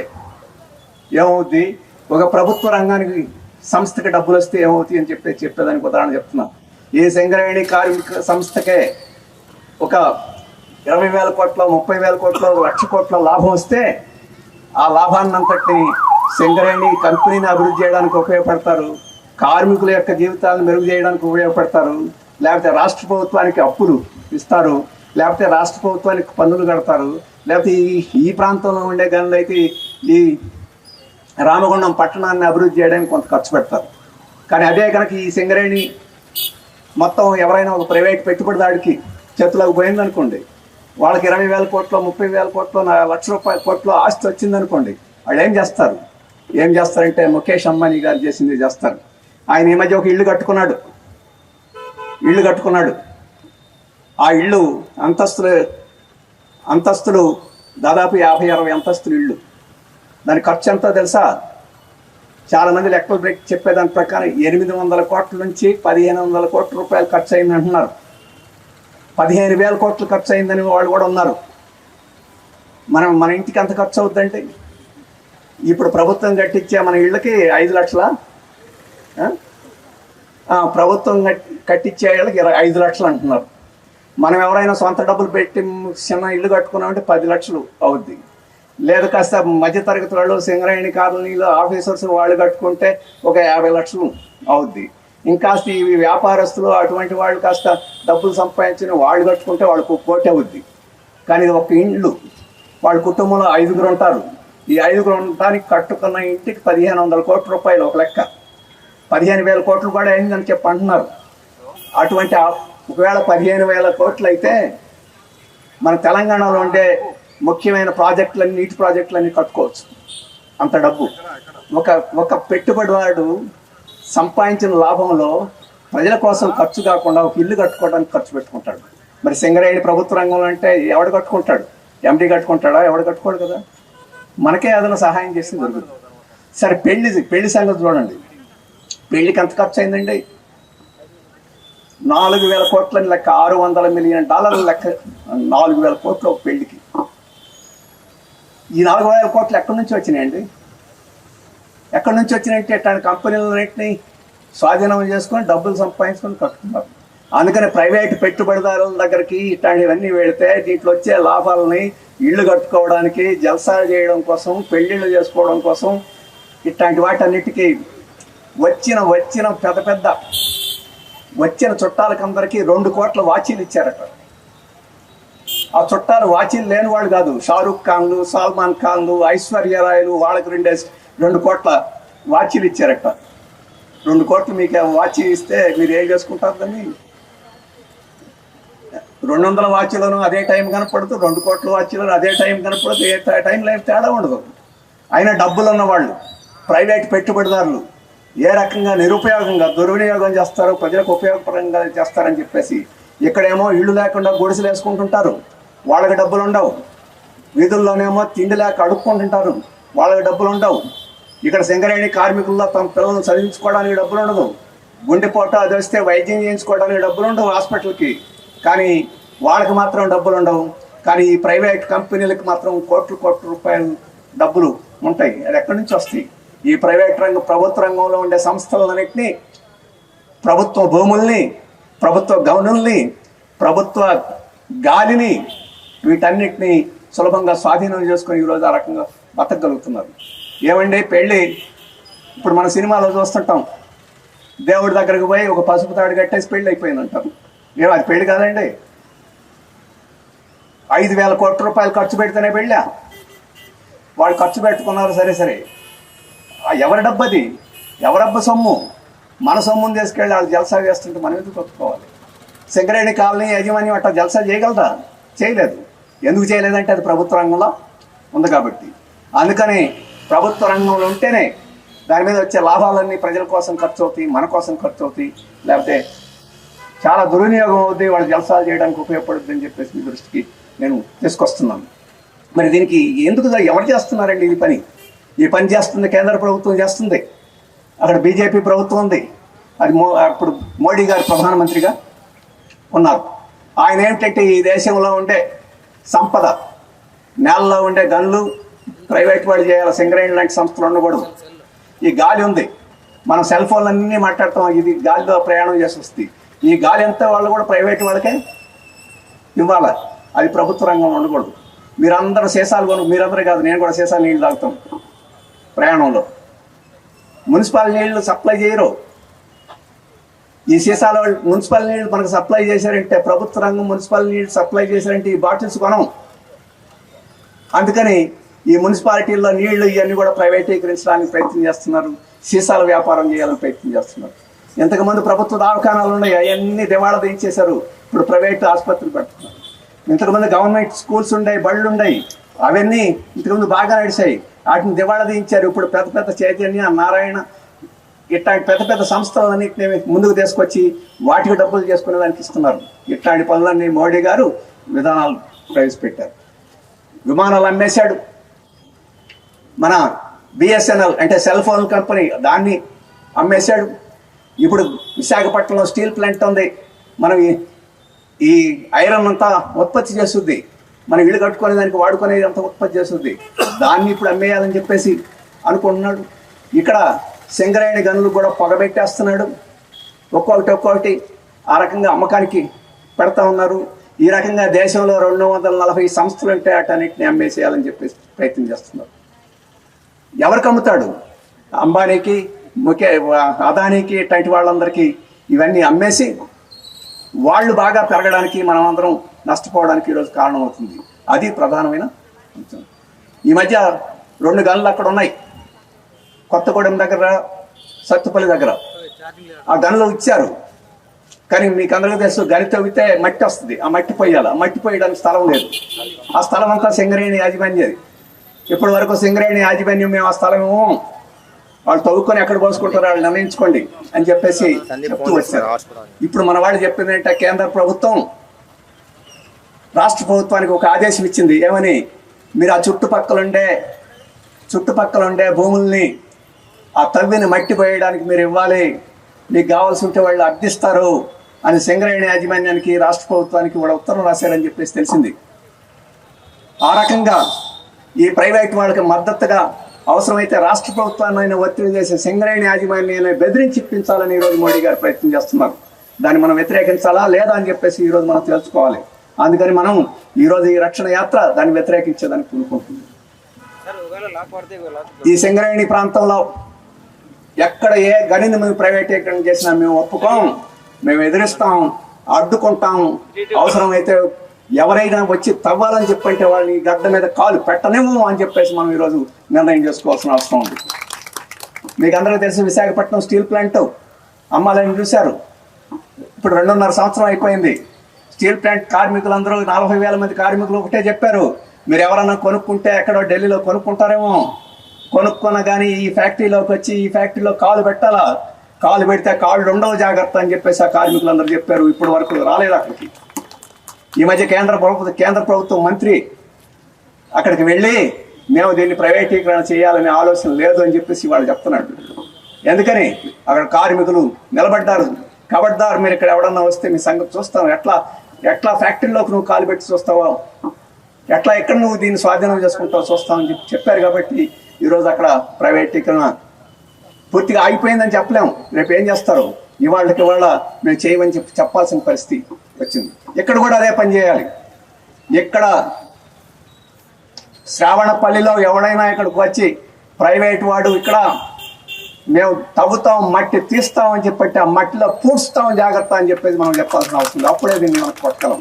ఏమవుద్ది, ఒక ప్రభుత్వ రంగానికి సంస్థకి డబ్బులు వస్తే ఏమవుతాయి అని చెప్పేదానికి ఉదాహరణ చెప్తున్నాం. ఈ సింగరేణి కార్మిక సంస్థకే ఒక 20,000 కోట్ల 30,000 కోట్ల 1,00,000 కోట్ల లాభం వస్తే ఆ లాభాన్నంతటిని సింగరేణి కంపెనీని అభివృద్ధి చేయడానికి ఉపయోగపడతారు, కార్మికుల యొక్క జీవితాలను మెరుగు చేయడానికి ఉపయోగపడతారు, లేకపోతే రాష్ట్ర ప్రభుత్వానికి అప్పులు ఇస్తారు, లేకపోతే రాష్ట్ర ప్రభుత్వానికి పన్నులు కడతారు, లేకపోతే ఈ ప్రాంతంలో ఉండే గనులు అయితే ఈ రామగుండం పట్టణాన్ని అభివృద్ధి చేయడానికి కొంత ఖర్చు పెడతారు. కానీ అదే కనుక ఈ సింగరేణి మొత్తం ఎవరైనా ఒక ప్రైవేట్ పెట్టుబడిదాడికి చేతులకు పోయిందనుకోండి, వాళ్ళకి 20,000 కోట్లు 30,000 కోట్లు 1,00,000 కోట్లు ఆస్తి వచ్చిందనుకోండి, వాళ్ళు ఏం చేస్తారంటే ముఖేష్ అంబానీ గారు చేసింది చేస్తారు. ఆయన ఈ మధ్య ఒక ఇల్లు కట్టుకున్నాడు. ఆ ఇల్లు అంతస్తులు దాదాపు 50-60 అంతస్తులు ఇల్లు. దాని ఖర్చు ఎంతో తెలుసా? చాలామంది లెక్కలు చెప్పేదాని ప్రకారం 800 కోట్ల నుంచి 1,500 కోట్ల రూపాయలు ఖర్చు అయింది అంటున్నారు. 15,000 కోట్లు ఖర్చు అయిందని వాళ్ళు కూడా ఉన్నారు. మన ఇంటికి ఎంత ఖర్చు అవుతుందంటే, ఇప్పుడు ప్రభుత్వం కట్టించే మన ఇళ్ళకి 5 లక్షల, ప్రభుత్వం కట్టించే ఇళ్ళకి 5 లక్షలు అంటున్నారు. మనం ఎవరైనా సొంత డబ్బులు పెట్టి చిన్న ఇల్లు కట్టుకున్నామంటే 10 లక్షలు అవుద్ది. లేదు కాస్త మధ్యతరగతి వాళ్ళు సింగరేణి కాలనీలో ఆఫీసర్స్ వాళ్ళు కట్టుకుంటే ఒక 50 లక్షలు అవుద్ది. ఇంకా ఈ వ్యాపారస్తులు అటువంటి వాళ్ళు కాస్త డబ్బులు సంపాదించిన వాళ్ళు కట్టుకుంటే వాళ్ళకు కోటి అవుద్ది. కానీ ఇది ఒక ఇల్లు, వాళ్ళ కుటుంబంలో 5గురు ఉంటారు. ఈ 5గురు ఉండటానికి కట్టుకున్న ఇంటికి 1500 కోట్ల రూపాయలు ఒక లెక్క. 15,000 కోట్లు కూడా అయిందని చెప్పి అంటున్నారు. అటువంటి ఒకవేళ 15,000 కోట్లు అయితే మన తెలంగాణలో ఉండే ముఖ్యమైన ప్రాజెక్టులన్నీ, నీటి ప్రాజెక్టులన్నీ కట్టుకోవచ్చు. అంత డబ్బు ఒక పెట్టుబడివాడు సంపాదించిన లాభంలో ప్రజల కోసం ఖర్చు కాకుండా ఒక ఇల్లు కట్టుకోవడానికి ఖర్చు పెట్టుకుంటాడు. మరి సింగరేణి ప్రభుత్వ రంగంలో అంటే ఎవడు కట్టుకుంటాడు? ఎండి కట్టుకుంటాడా? ఎవడు కట్టుకోడు కదా. మనకే ఏదైనా సహాయం చేసి దొరుకుతుంది. సరే, పెళ్లి సంగతి చూడండి. పెళ్లికి ఎంత ఖర్చు అయిందండి? 4,000 కోట్లని లెక్క, $600 మిలియన్ లెక్క. 4,000 కోట్లు ఒక పెళ్లికి. ఈ 4,000 కోట్లు ఎక్కడి నుంచి వచ్చినాయండి? ఎక్కడి నుంచి వచ్చినాయంటే ఇట్లాంటి కంపెనీలన్నింటినీ స్వాధీనం చేసుకొని డబ్బులు సంపాదించుకొని కట్టుకున్నారు. అందుకని ప్రైవేటు పెట్టుబడిదారుల దగ్గరికి ఇట్లాంటివన్నీ వెళితే దీంట్లో వచ్చే లాభాలని ఇళ్ళు కట్టుకోవడానికి, జల్సాలు చేయడం కోసం, పెళ్ళిళ్ళు చేసుకోవడం కోసం, ఇట్లాంటి వాటన్నిటికీ వచ్చిన చుట్టాలకందరికీ 2 కోట్ల వాచీలు ఇచ్చారట. ఆ చుట్టాలు వాచీలు లేని వాళ్ళు కాదు. షారూక్ ఖాన్లు, సల్మాన్ ఖాన్లు, ఐశ్వర్యరాయలు, వాళ్ళకి 2 కోట్ల వాచీలు ఇచ్చారట. 2 కోట్లు మీకు వాచీ ఇస్తే మీరు ఏం చేసుకుంటారు? దాన్ని 200 వాచీలను అదే టైం కనపడుతూ, 2 కోట్ల వాచీలను అదే టైం కనపడుతూ, ఏ టైంలో ఏం తేడా ఉండదు. అయినా డబ్బులు ఉన్నవాళ్ళు, ప్రైవేట్ పెట్టుబడిదారులు ఏ రకంగా నిరుపయోగంగా దుర్వినియోగం చేస్తారో, ప్రజలకు ఉపయోగపరంగా చేస్తారని చెప్పేసి ఇక్కడేమో ఇళ్ళు లేకుండా గుడిసెలు వేసుకుంటుంటారు, వాళ్ళకి డబ్బులు ఉండవు. వీధుల్లోనేమో తిండి లేక అడుక్కుంటుంటారు, వాళ్ళకి డబ్బులు ఉండవు. ఇక్కడ సింగరేణి కార్మికుల్లో తమ పిల్లలను చదివించుకోవడానికి డబ్బులు ఉండదు. గుండెపోట అది వస్తే వైద్యం చేయించుకోవడానికి డబ్బులు ఉండవు హాస్పిటల్కి. కానీ వాళ్ళకి మాత్రం డబ్బులు ఉండవు. కానీ ఈ ప్రైవేట్ కంపెనీలకు మాత్రం కోట్ల రూపాయలు డబ్బులు ఉంటాయి. అది ఎక్కడి నుంచి వస్తాయి? ఈ ప్రైవేట్ ప్రభుత్వ రంగంలో ఉండే సంస్థలన్నింటినీ, ప్రభుత్వ భూముల్ని, ప్రభుత్వ గనుల్ని, ప్రభుత్వ గాలిని, వీటన్నిటినీ సులభంగా స్వాధీనం చేసుకొని ఈరోజు ఆ రకంగా బతకగలుగుతున్నారు. ఏమండి పెళ్ళి ఇప్పుడు మన సినిమాలో చూస్తుంటాం, దేవుడి దగ్గరకు పోయి ఒక పసుపు తాడు కట్టేసి పెళ్ళి అయిపోయిందంటాం. అది పెళ్ళి కాదండి. 5,000 కోట్ల రూపాయలు ఖర్చు పెడితేనే పెళ్ళా? వాళ్ళు ఖర్చు పెట్టుకున్నారు, సరే. ఎవరి డబ్బది? ఎవరబ్బ సొమ్ము? మన సొమ్ముని తీసుకెళ్ళి వాళ్ళు జల్సా చేస్తుంటే మనం ఎందుకు ఒప్పుకోవాలి? సింగరేణి కాలనీ యాజమాన్యం అట్లా జల్సా చేయగలరా? చేయలేదు. ఎందుకు చేయలేదంటే అది ప్రభుత్వ రంగంలో ఉంది కాబట్టి. అందుకని ప్రభుత్వ రంగంలో ఉంటేనే దాని మీద వచ్చే లాభాలన్నీ ప్రజల కోసం ఖర్చు అవుతాయి, మన కోసం ఖర్చు అవుతాయి. లేకపోతే చాలా దుర్వినియోగం అవుతుంది, వాళ్ళు జల్సాలు చేయడానికి ఉపయోగపడుతుంది అని చెప్పేసి మీ దృష్టికి నేను తీసుకొస్తున్నాను. మరి దీనికి ఎందుకు ఎవరు చేస్తున్నారండి ఈ పని చేస్తుంది కేంద్ర ప్రభుత్వం చేస్తుంది. అక్కడ బీజేపీ ప్రభుత్వం ఉంది. అది అప్పుడు మోడీ గారు ప్రధానమంత్రిగా ఉన్నారు. ఆయన ఏమిటంటే ఈ దేశంలో ఉండే సంపద, నేలలో ఉండే గనులు ప్రైవేట్ వాళ్ళు చేయాలి, సింగరేణి లాంటి సంస్థలు ఉండకూడదు. ఈ గాలి ఉంది, మనం సెల్ ఫోన్లు అన్నీ మాట్లాడతాం, ఇది గాలిలో ప్రయాణం చేసి వస్తుంది. ఈ గాలి అంతా వాళ్ళు కూడా ప్రైవేట్ వాళ్ళకే ఇవ్వాలి, అది ప్రభుత్వ రంగం ఉండకూడదు. మీరందరూ సీసాలు మీరందరూ కాదు, నేను కూడా సీసాలు నీళ్ళు తాగుతాం ప్రయాణంలో. మున్సిపల్ నీళ్లు సప్లై చేయరు. ఈ సీసాల మున్సిపల్ నీళ్లు మనకు సప్లై చేశారంటే, ప్రభుత్వ రంగం మున్సిపల్ నీళ్లు సప్లై చేశారంటే ఈ బాటిల్స్ కొనం. అందుకని ఈ మున్సిపాలిటీల్లో నీళ్లు ఇవన్నీ కూడా ప్రైవేటీకరించడానికి ప్రయత్నం చేస్తున్నారు, సీసాల వ్యాపారం చేయాలని ప్రయత్నం చేస్తున్నారు. ఇంతకుముందు ప్రభుత్వ దవాఖానాలు ఉన్నాయి, అవన్నీ దివాళా దించేశారు, ఇప్పుడు ప్రైవేట్ ఆసుపత్రులు పెడుతున్నారు. ఇంతకుముందు గవర్నమెంట్ స్కూల్స్ ఉన్నాయి, బళ్ళు ఉన్నాయి, అవన్నీ ఇంతకుముందు బాగా నడిచాయి, వాటిని దివాళా దించారు. ఇప్పుడు పెద్ద చైతన్య, నారాయణ ఇట్లాంటి పెద్ద సంస్థలన్నింటినీ ముందుకు తీసుకొచ్చి వాటికి డబ్బులు చేసుకునే దానికి ఇస్తున్నారు. ఇట్లాంటి పనులన్నీ మోడీ గారు విధానాలు ప్రవేశపెట్టారు. విమానాలు అమ్మేశాడు. మన బిఎస్ఎన్ఎల్ అంటే సెల్ ఫోన్ కంపెనీ, దాన్ని అమ్మేశాడు. ఇప్పుడు విశాఖపట్నంలో స్టీల్ ప్లాంట్ ఉంది, మనం ఈ ఐరన్ అంతా ఉత్పత్తి చేస్తుంది, మనం ఇల్లు కట్టుకునే దానికి వాడుకునేది అంతా ఉత్పత్తి చేస్తుంది, దాన్ని ఇప్పుడు అమ్మేయాలని చెప్పేసి అనుకుంటున్నాడు. ఇక్కడ సింగరేణి గనులు కూడా పొగబెట్టేస్తున్నాడు, ఒక్కొక్కటి ఆ రకంగా అమ్మకానికి పెడతా ఉన్నారు. ఈ రకంగా దేశంలో 240 సంస్థలు ఉంటే అటన్నిటిని అమ్మేసేయాలని చెప్పేసి ప్రయత్నం చేస్తున్నారు. ఎవరికి అమ్ముతాడు? అంబానీకి, అదానీకి, ఇట్లాంటి వాళ్ళందరికీ ఇవన్నీ అమ్మేసి వాళ్ళు బాగా పెరగడానికి మనం అందరం నష్టపోవడానికి ఈరోజు కారణమవుతుంది. అది ప్రధానమైన అంశం. ఈ మధ్య 2 గనులు అక్కడ ఉన్నాయి, కొత్తగూడెం దగ్గర, సత్తుపల్లి దగ్గర. ఆ గనులు ఇచ్చారు, కానీ మీకు అందరికీ తెలుసు గని తవ్వితే మట్టి వస్తుంది, ఆ మట్టి పోయాలి. ఆ మట్టి పోయడానికి స్థలం లేదు. ఆ స్థలం అంతా సింగరేణి యాజమాన్యది. ఇప్పటి వరకు సింగరేణి యాజమాన్యం మేము ఆ స్థలం ఇవ్వము, వాళ్ళు తవ్వుకొని ఎక్కడ పోసుకుంటారో వాళ్ళు నిర్ణయించుకోండి అని చెప్పేసి చెప్తూ వచ్చారు. ఇప్పుడు మన వాళ్ళు చెప్పింది ఏంటంటే కేంద్ర ప్రభుత్వం రాష్ట్ర ప్రభుత్వానికి ఒక ఆదేశం ఇచ్చింది. ఏమని? మీరు ఆ చుట్టుపక్కల ఉండే భూముల్ని ఆ తవ్విని మట్టి పోయడానికి మీరు ఇవ్వాలి, మీకు కావాల్సి ఉంటే వాళ్ళు అర్థిస్తారు అని సింగరేణి యాజమాన్యానికి రాష్ట్ర ప్రభుత్వానికి కూడా ఉత్తరం రాశారని చెప్పేసి తెలిసింది. ఆ రకంగా ఈ ప్రైవేట్ వాళ్ళకి మద్దతుగా అవసరమైతే రాష్ట్ర ప్రభుత్వాన్ని ఒత్తిడి చేసే సింగరేణి యాజమాన్యాన్ని బెదిరించి ఇప్పించాలని ఈరోజు మోడీ గారు ప్రయత్నం చేస్తున్నారు. దాన్ని మనం వ్యతిరేకించాలా లేదా అని చెప్పేసి ఈరోజు మనం తెలుసుకోవాలి. అందుకని మనం ఈరోజు ఈ రక్షణ యాత్ర దాన్ని వ్యతిరేకించేదానికి కోరుకుంటుంది. ఈ సింగరేణి ప్రాంతంలో ఎక్కడ ఏ గనిని మేము ప్రైవేటీకరణ చేసినా మేము ఒప్పుకోం, మేము ఎదిరిస్తాం, అడ్డుకుంటాం. అవసరమైతే ఎవరైనా వచ్చి తవ్వాలని చెప్పంటే వాళ్ళని గడ్డ మీద కాలు పెట్టనేమో అని చెప్పేసి మనం ఈరోజు నిర్ణయం చేసుకోవాల్సిన అవసరం ఉంది. మీకు అందరికీ తెలిసి విశాఖపట్నం స్టీల్ ప్లాంట్ అమ్మాలని చూశారు. ఇప్పుడు 2.5 సంవత్సరం అయిపోయింది. స్టీల్ ప్లాంట్ కార్మికులందరూ 40,000 మంది కార్మికులు ఒకటే చెప్పారు, మీరు ఎవరన్నా కొనుక్కుంటే ఎక్కడో ఢిల్లీలో కొనుక్కుంటారేమో, కొనుక్కున్న కానీ ఈ ఫ్యాక్టరీలోకి వచ్చి ఈ ఫ్యాక్టరీలో కాలు పెట్టాలా, కాలు పెడితే కాళ్ళు ఉండవు జాగ్రత్త అని చెప్పేసి ఆ కార్మికులందరూ చెప్పారు. ఇప్పటి వరకు రాలేదు అక్కడికి. ఈ మధ్య కేంద్ర ప్రభుత్వం మంత్రి అక్కడికి వెళ్ళి మేము దీన్ని ప్రైవేటీకరణ చేయాలనే ఆలోచన లేదు అని చెప్పేసి వాళ్ళు చెప్తున్నాడు. ఎందుకని? అక్కడ కార్మికులు నిలబడ్డారు, కబడ్దారు మీరు ఇక్కడ ఎవడన్నా వస్తే మీ సంగతి చూస్తాం, ఎట్లా ఫ్యాక్టరీలోకి నువ్వు కాలు పెట్టి చూస్తావో, ఎక్కడ నువ్వు దీన్ని స్వాధీనం చేసుకుంటావు చూస్తావని చెప్పారు. కాబట్టి ఈరోజు అక్కడ ప్రైవేటీకరణ పూర్తిగా ఆగిపోయిందని చెప్పలేము. రేపు ఏం చేస్తారు? ఇవాళకి మేము చేయమని చెప్పాల్సిన పరిస్థితి వచ్చింది. ఇక్కడ కూడా అదే పని చేయాలి. ఇక్కడ శ్రావణపల్లిలో ఎవడైనా ఇక్కడికి వచ్చి ప్రైవేట్ వాడు ఇక్కడ మేము తవ్వుతాం, మట్టి తీస్తాం అని చెప్పి ఆ మట్టిలో పూడ్స్తాం జాగ్రత్త అని చెప్పేసి మనం చెప్పాల్సిన అవసరం ఉంది. అప్పుడే దీన్ని మనం కొట్టగలం.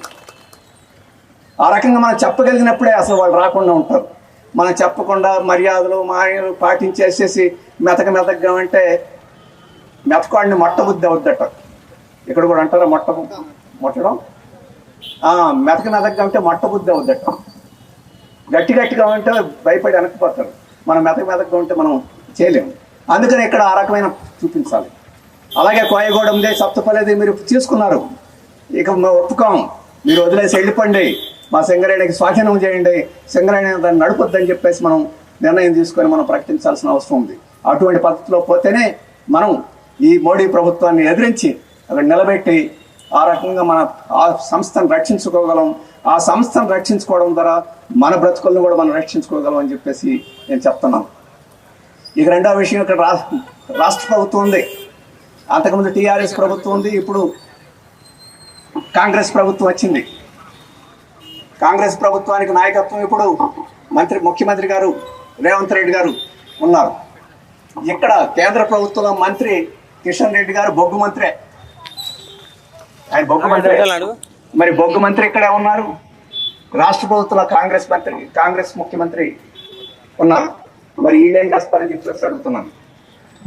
ఆ రకంగా మనం చెప్పగలిగినప్పుడే అసలు వాళ్ళు రాకుండా ఉంటారు. మనం చెప్పకుండా మర్యాదలు పాటించేసేసి మెతకగా అంటే మెతకాడిని మొట్టబుద్ధి అవుద్దట. ఇక్కడ కూడా అంటారా మొట్టడం? మెతకగా ఉంటే మొట్టబుద్ధి అవుద్దట. గట్టిగా ఉంటే భయపడి వెనక్కిపోతారు. మనం మెతకగా ఉంటే మనం చేయలేము. అందుకని ఇక్కడ ఆ రకమైన చూపించాలి. అలాగే కోయగూడెందే సప్తపల్లిది మీరు తీసుకున్నారు, ఇక ఒప్పుకోం, మీరు వదిలేసి వెళ్ళిపోండి, మా సింగరేణికి స్వాధీనం చేయండి, సింగరేణి దాన్ని నడుపుద్దని చెప్పేసి మనం నిర్ణయం తీసుకొని మనం ప్రకటించాల్సిన అవసరం ఉంది. అటువంటి పద్ధతిలో పోతేనే మనం ఈ మోడీ ప్రభుత్వాన్ని ఎదిరించి అక్కడ నిలబెట్టి ఆ రకంగా మన ఆ సంస్థను రక్షించుకోగలం. ఆ సంస్థను రక్షించుకోవడం ద్వారా మన బ్రతుకులను కూడా మనం రక్షించుకోగలం అని చెప్పేసి నేను చెప్తున్నాను. ఇక రెండో విషయం, ఇక్కడ రాష్ట్ర ప్రభుత్వం ఉంది, అంతకుముందు టీఆర్ఎస్ ప్రభుత్వం ఉంది, ఇప్పుడు కాంగ్రెస్ ప్రభుత్వం వచ్చింది. కాంగ్రెస్ ప్రభుత్వానికి నాయకత్వం ఇప్పుడు ముఖ్యమంత్రి గారు రేవంత్ రెడ్డి గారు ఉన్నారు. ఇక్కడ కేంద్ర ప్రభుత్వంలో మంత్రి కిషన్ రెడ్డి గారు బొగ్గు మంత్రే. ఆయన బొగ్గు మంత్రి. మరి బొగ్గు మంత్రి ఇక్కడే ఉన్నారు. రాష్ట్ర ప్రభుత్వంలో కాంగ్రెస్ ముఖ్యమంత్రి ఉన్నారు. మరి వీళ్ళేం చేస్తారని చెప్పేసి అడుగుతున్నాను.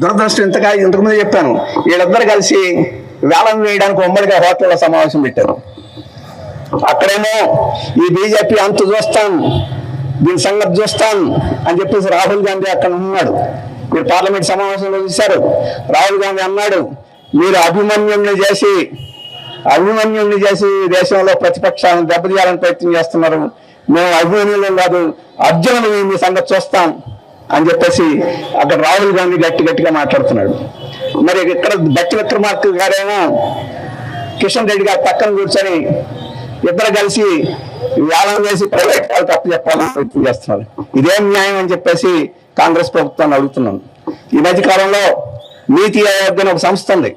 దురదృష్టం ఇంతకుముందు చెప్పాను, వీళ్ళిద్దరు కలిసి వేలం వేయడానికి ఉమ్మడిగా హోటల్లో సమావేశం పెట్టారు. అక్కడేమో ఈ బీజేపీ అంత చూస్తాం, దీని సంగతి చూస్తాం అని చెప్పేసి రాహుల్ గాంధీ అక్కడ ఉన్నాడు. మీరు పార్లమెంట్ సమావేశంలో చూశారు, రాహుల్ గాంధీ అన్నాడు, మీరు అభిమన్యుల్ని చేసి దేశంలో ప్రతిపక్షాలను దెబ్బతీయాలని ప్రయత్నం చేస్తున్నారు, మేము అభిమన్యులు కాదు అర్జునులు మీ సంగతి చూస్తాం అని చెప్పేసి అక్కడ రాహుల్ గాంధీ గట్టిగా మాట్లాడుతున్నాడు. మరి ఇక్కడ బట్టి విక్రమార్క గారేమో కిషన్ రెడ్డి గారు పక్కన కూర్చొని ఇద్దరు కలిసి వేలం వేసి ప్రైవేట్ వాళ్ళకి అప్పు చెప్పాలని ప్రయత్నం చేస్తున్నారు. ఇదేం న్యాయం అని చెప్పేసి కాంగ్రెస్ ప్రభుత్వాన్ని అడుగుతున్నాను. ఈ మధ్యకాలంలో నీతి ఆయోగ్ అని ఒక సంస్థ ఉంది.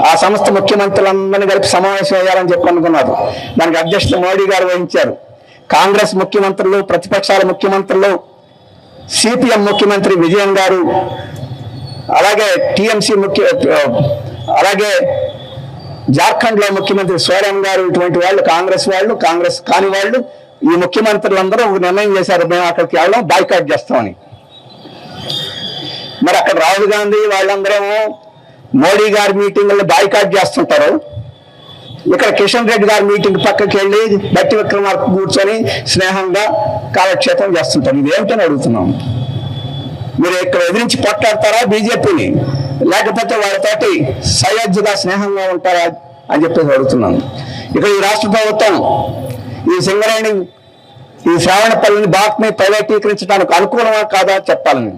ఆ సంస్థ ముఖ్యమంత్రులందరినీ కలిపి సమావేశం అయ్యాలని చెప్పి అనుకున్నారు. దానికి అధ్యక్షుడు మోడీ గారు వహించారు. కాంగ్రెస్ ముఖ్యమంత్రులు, ప్రతిపక్షాల ముఖ్యమంత్రులు, సిపిఎం ముఖ్యమంత్రి విజయన్ గారు, అలాగే టిఎంసి అలాగే జార్ఖండ్లో ముఖ్యమంత్రి సోరెన్ గారు, ఇటువంటి వాళ్ళు కాంగ్రెస్ కాని వాళ్ళు, ఈ ముఖ్యమంత్రులందరూ ఒక నిర్ణయం చేశారు, మేము అక్కడికి వెళ్ళడం బాయ్కాట్ చేస్తామని. మరి అక్కడ రాహుల్ గాంధీ వాళ్ళందరేమో మోడీ గారి మీటింగ్లను బాయ్కాట్ చేస్తుంటారు, ఇక్కడ కిషన్ రెడ్డి గారి మీటింగ్ పక్కకి వెళ్ళి బట్టి విక్రమార్క కూర్చొని స్నేహంగా కాలక్షేపం చేస్తుంటారు. ఇదేమిటని అడుగుతున్నాం. మీరు ఇక్కడ ఎదిరించి పోట్లాడతారా బీజేపీని, లేకపోతే వాళ్ళతోటి సయోధ్యగా స్నేహంగా ఉంటారా అని చెప్పేసి అడుగుతున్నాను. ఇక్కడ ఈ రాష్ట్ర ప్రభుత్వం ఈ సింగరేణి, ఈ శ్రావణపల్లిని బాక్ని ప్రైవేటీకరించడానికి అనుకూలమా కాదా చెప్పాలని.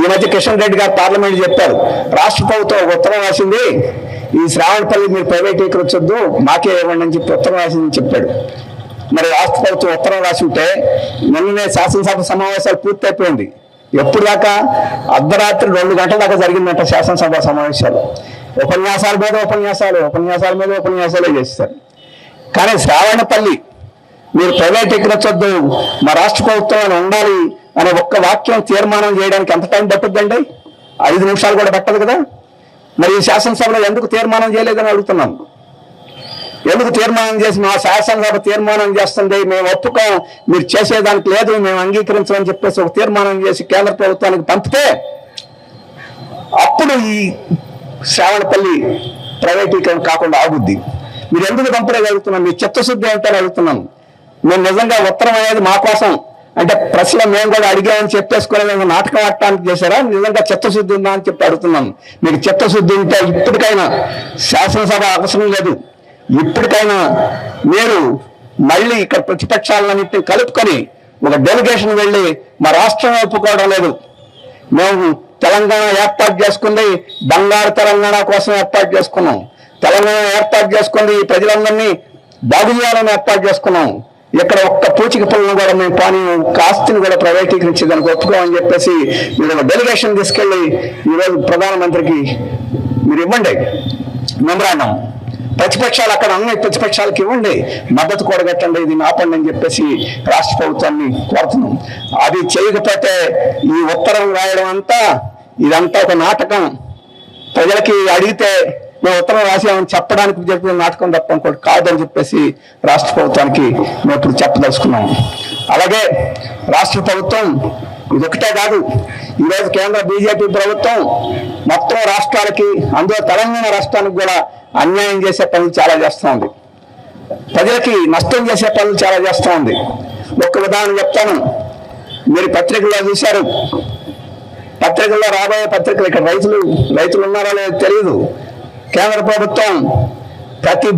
ఈ మధ్య కిషన్ రెడ్డి గారు పార్లమెంట్ చెప్పారు, రాష్ట్ర ప్రభుత్వం ఒక ఉత్తరం రాసింది, ఈ శ్రావణపల్లి మీరు ప్రైవేటీకరించొద్దు, మాకే ఇవ్వండి అని చెప్పి ఉత్తరం రాసిందని చెప్పాడు. మరి రాష్ట్ర ప్రభుత్వం ఉత్తరం రాసి ఉంటే నిన్ననే శాసనసభ సమావేశాలు పూర్తయిపోయింది. ఎప్పుడు దాకా? అర్ధరాత్రి 2 గంటల దాకా జరిగిందంట శాసనసభ సమావేశాలు. ఉపన్యాసాల మీద ఉపన్యాసాలే చేస్తారు. కానీ శ్రావణపల్లి మీరు ప్రైవేటీకరించొద్దు, మా రాష్ట్ర ప్రభుత్వం ఉండాలి అనే ఒక్క వాక్యం తీర్మానం చేయడానికి ఎంత టైం పట్టుద్దండి? 5 నిమిషాలు కూడా పట్టదు కదా. మరి ఈ శాసనసభలో ఎందుకు తీర్మానం చేయలేదని అడుగుతున్నాం. ఎందుకు తీర్మానం చేసి, మా శాసనసభ తీర్మానం చేస్తుంది, మేము ఒప్పుకోం, మీరు చేసేదానికి లేదు, మేము అంగీకరించమని చెప్పేసి ఒక తీర్మానం చేసి కేంద్ర ప్రభుత్వానికి పంపితే అప్పుడు ఈ శ్రావణపల్లి ప్రైవేటీకరణ కాకుండా ఆగుద్ది. మీరు ఎందుకు పంపలేగలుగుతున్నాం? మీ చిత్తశుద్ధి ఏంటని అడుగుతున్నాం. మేము నిజంగా ఉత్తరం అనేది మా కోసం అంటే ప్రశ్న మేము కూడా అడిగామని చెప్పేసుకునే నాటకం ఆడటానికి చేశారా, నిజంగా చిత్తశుద్ధి ఉందా అని చెప్పి అడుగుతున్నాం. మీకు చిత్తశుద్ధి ఉంటే ఇప్పటికైనా శాసనసభ అవసరం లేదు, ఇప్పటికైనా మీరు మళ్ళీ ఇక్కడ ప్రతిపక్షాలన్నింటినీ కలుపుకొని ఒక డెలిగేషన్ వెళ్ళి మా రాష్ట్రం ఒప్పుకోవడం లేదు, మేము తెలంగాణ ఏర్పాటు చేసుకుంది బంగారు తెలంగాణ కోసం ఏర్పాటు చేసుకున్నాం, తెలంగాణ ఏర్పాటు చేసుకుంది ఈ ప్రజలందరినీ బాగు చేయాలని ఏర్పాటు చేసుకున్నాం, ఇక్కడ ఒక్క పూచిక పనులను కూడా మేము పాని ఆస్తిని కూడా ప్రైవేటీకరించేదానికి ఒప్పుకోమని చెప్పేసి మీరు ఒక డెలిగేషన్ తీసుకెళ్ళి ఈరోజు ప్రధానమంత్రికి మీరు ఇవ్వండి మెమరాండం. ప్రతిపక్షాలు అక్కడ అన్ని ప్రతిపక్షాలకు ఇవ్వండి, మద్దతు కూడగట్టండి, ఇది ఆపండి అని చెప్పేసి రాష్ట్ర ప్రభుత్వాన్ని కోరుతున్నాం. అది చేయకపోతే ఈ ఉత్తరం రాయడం ఇదంతా ఒక నాటకం. ప్రజలకి అడిగితే మేము ఉత్తరం రాసామని చెప్పడానికి చెప్పిన నాటకం తప్ప ఇంకోటి కాదని చెప్పేసి రాష్ట్ర ప్రభుత్వానికి మేము ఇప్పుడు చెప్పదలుచుకున్నాం. అలాగే రాష్ట్ర ప్రభుత్వం ఇదొకటే కాదు, ఈరోజు కేంద్ర బీజేపీ ప్రభుత్వం మొత్తం రాష్ట్రాలకి, అందులో తెలంగాణ రాష్ట్రానికి కూడా అన్యాయం చేసే పనులు చాలా చేస్తూ ఉంది, ప్రజలకి నష్టం చేసే పనులు చాలా చేస్తూ ఉంది. ఒక్క ఉదాహరణ చెప్తాను. మీరు పత్రికల్లో చూశారు, పత్రికల్లో రాబోయే పత్రికలు, ఇక్కడ రైతులు ఉన్నారో లేదో తెలియదు. కేంద్ర ప్రభుత్వం ప్రతి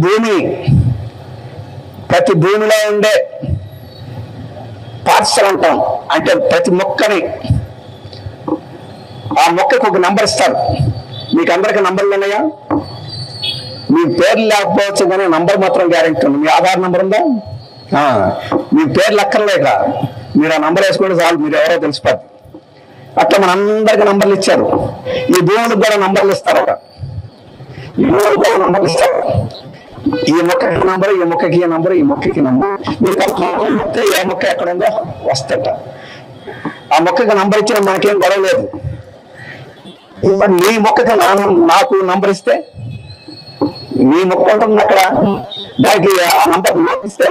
భూమిలో ఉండే పార్సల్ అంటాం, అంటే ప్రతి మొక్కని, ఆ మొక్కకు ఒక నంబర్ ఇస్తారు. మీకు అందరికీ నంబర్లు ఉన్నాయా? మీ పేర్లు లేకపోవచ్చు కానీ నంబర్ మాత్రం గ్యారెంటీ ఉంది. మీ ఆధార్ నంబర్ ఉందా? మీ పేర్లు అక్కర్లేక మీరు ఆ నంబర్ వేసుకుంటే చాలు, మీరు ఎవరో తెలిసిపోద్ది. అట్లా మన అందరికీ నంబర్లు ఇచ్చారు. ఈ భూములకు కూడా నంబర్లు ఇస్తారు. ఈ మొక్కకి నంబర్, ఈ మొక్కకి నంబర్, ఈ మొక్కకి నంబర్. మీరు ఏ మొక్క ఎక్కడ ఉందో వస్తట. ఆ మొక్కకి నంబర్ ఇచ్చిన మనకేం గొడవ లేదు. మరి నీ మొక్కకి నాకు నంబర్ ఇస్తే, నీ మొక్క ఉంటుంది అక్కడ, దానికి ఆ నంబర్ ఇస్తే,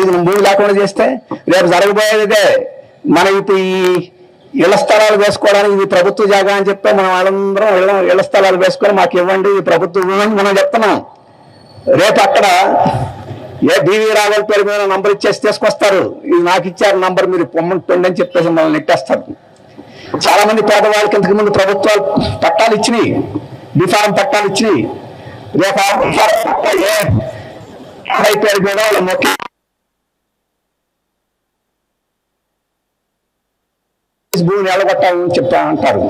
ఇది భూమి లేకుండా చేస్తే రేపు జరగబోయేదే మనం ఇప్పుడు ఈ ఇళ్ల స్థలాలు వేసుకోవడానికి ఇది ప్రభుత్వ జాగా అని చెప్పి మనం వాళ్ళందరం ఇళ్ల స్థలాలు వేసుకొని మాకు ఇవ్వండి, ఈ ప్రభుత్వం ఇవ్వండి మనం చెప్తున్నాం. రేపు అక్కడ ఏ బీవీ రాఘవ్ పేరు మీద నంబర్ ఇచ్చేసి తీసుకొస్తారు, ఇది నాకు ఇచ్చారు నంబర్, మీరు పొమ్మండి అని చెప్పేసి మనల్ని నెట్టేస్తారు. చాలా మంది పేదవాళ్ళకి ఇంతకు ముందు ప్రభుత్వాలు పట్టాలు ఇచ్చినాయి, బీఫారం పట్టాలు ఇచ్చినాయి. రేపు ఏ పేరు మీద వాళ్ళ మొక్క భూమిని ఎలగొట్టాలని చెప్పి అంటారు.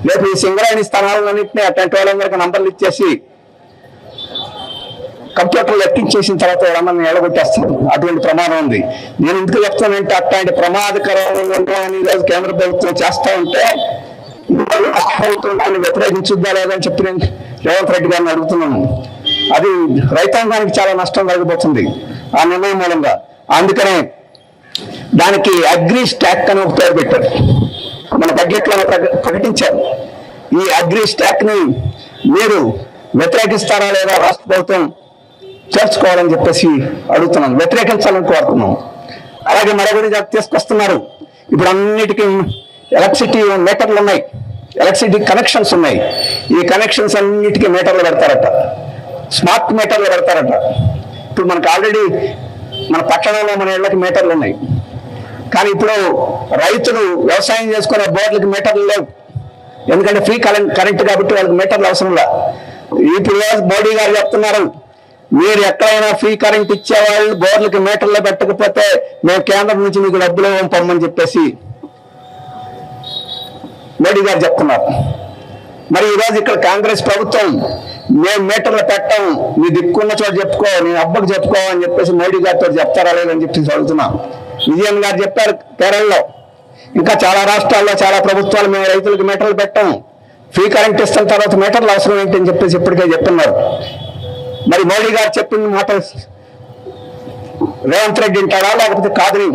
రేపు ఈ సింగరేణి స్థానాలన్నింటినీ అట్లాంటి వాళ్ళందరికీ నంబర్లు ఇచ్చేసి కంప్యూటర్లు ఎక్కించేసిన తర్వాత వాళ్ళందరినీ ఎలగొట్టేస్తారు. అటువంటి ప్రమాదం ఉంది. నేను ఎందుకు చెప్తానంటే అట్లాంటి ప్రమాదకరమైన ఈరోజు కేంద్ర ప్రభుత్వం చేస్తూ ఉంటే ప్రభుత్వాన్ని వ్యతిరేకించుద్దా లేదని చెప్పి నేను రేవంత్ రెడ్డి గారిని అడుగుతున్నాను. అది రైతాంగానికి చాలా నష్టం కలగబోతుంది ఆ నిర్ణయం మూలంగా. అందుకనే దానికి అగ్రి స్టాక్ అని ఒక పేరు పెట్టారు, మన బడ్జెట్ లో ప్రకటించారు. ఈ అగ్రి స్టాక్ ని మీరు వ్యతిరేకిస్తారా లేదా రాష్ట్ర ప్రభుత్వం చేర్చుకోవాలని చెప్పేసి అడుగుతున్నాం, వ్యతిరేకించాలని కోరుతున్నాం. అలాగే మరొకటి తీసుకొస్తున్నారు. ఇప్పుడు అన్నిటికీ ఎలక్ట్రిసిటీ మీటర్లు ఉన్నాయి, ఎలక్ట్రిసిటీ కనెక్షన్స్ ఉన్నాయి. ఈ కనెక్షన్స్ అన్నిటికీ మీటర్లు పెడతారట, స్మార్ట్ మీటర్లు పెడతారట. ఇప్పుడు మనకు ఆల్రెడీ మన పట్టణంలో మన ఇళ్ళకి మీటర్లు ఉన్నాయి, కానీ ఇప్పుడు రైతులు వ్యవసాయం చేసుకునే బోర్లకి మీటర్లు లేవు. ఎందుకంటే ఫ్రీ కరెంట్ కాబట్టి వాళ్ళకి మీటర్లు అవసరం లేదు. ఇప్పుడు మోడీ గారు చెప్తున్నారు, మీరు ఎక్కడైనా ఫ్రీ కరెంట్ ఇచ్చేవాళ్ళు బోర్లకి మీటర్లు పెట్టకపోతే మేము కేంద్రం నుంచి మీకు డబ్బులు పంపమని చెప్పేసి మోడీ గారు చెప్తున్నారు. మరి ఈరోజు ఇక్కడ కాంగ్రెస్ ప్రభుత్వం మేము మీటర్లు పెట్టాం, మీ దిక్కున్న చోట చెప్పుకో, నేను అబ్బకు చెప్పుకో అని చెప్పేసి మోడీ గారితో చెప్తారా లేదని చెప్పేసి అడుగుతున్నాం. విజయన్ గారు చెప్పారు కేరళలో, ఇంకా చాలా రాష్ట్రాల్లో చాలా ప్రభుత్వాలు మేము రైతులకు మీటర్లు పెట్టాం, ఫ్రీ కరెంట్ ఇస్తున్న తర్వాత మీటర్లు అవసరం ఏంటి అని చెప్పేసి ఇప్పటికే చెప్తున్నారు. మరి మోడీ గారు చెప్పిన మాట రేవంత్ రెడ్డి వింటాడా లేకపోతే కాదని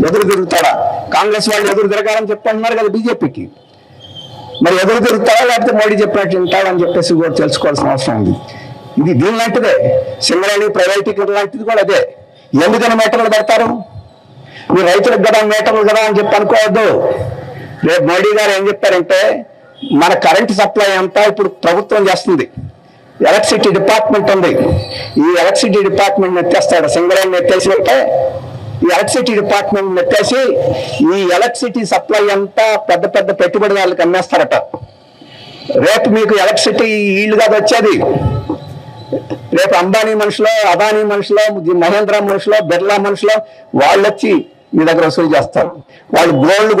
ఎదురు తిరుగుతాడా? కాంగ్రెస్ వాళ్ళు ఎదురు తిరగాలని చెప్తున్నారు కదా బీజేపీకి. మరి ఎదురు తిరుగుతాడా లేకపోతే మోడీ చెప్పినట్టు వింటాడా అని చెప్పేసి కూడా తెలుసుకోవాల్సిన అవసరం ఉంది. ఇది దీని లాంటిదే, సింగరేణి ప్రైవేటీకరణ లాంటిది కూడా అదే. ఎందుకని మీటర్లు పెడతారు? మీరు రైతులకు కదా మీటర్లు కదా అని చెప్పి అనుకోవద్దు. రేపు మోడీ గారు ఏం చెప్పారంటే, మన కరెంటు సప్లై అంతా ఇప్పుడు ప్రభుత్వం చేస్తుంది, ఎలక్ట్రిసిటీ డిపార్ట్మెంట్ ఉంది, ఈ ఎలక్ట్రిసిటీ డిపార్ట్మెంట్ ఎత్తేస్తాడు. సింగరేణి ఎత్తేసినట్టే ఈ ఎలక్ట్రిసిటీ డిపార్ట్మెంట్ ఎత్తేసి ఈ ఎలక్ట్రిసిటీ సప్లై అంతా పెద్ద పెద్ద పెట్టుబడిదారులకు అమ్మేస్తారట. రేపు మీకు ఎలక్ట్రిసిటీ ఈళ్ళు కాదు వచ్చేది, రేపు అంబానీ మనుషులో, అదానీ మనుషులో, మహేంద్ర మనుషులో, బిర్లా మనుషులో వాళ్ళు వచ్చి మీ దగ్గర వసూలు చేస్తారు. వాళ్ళు గోల్డ్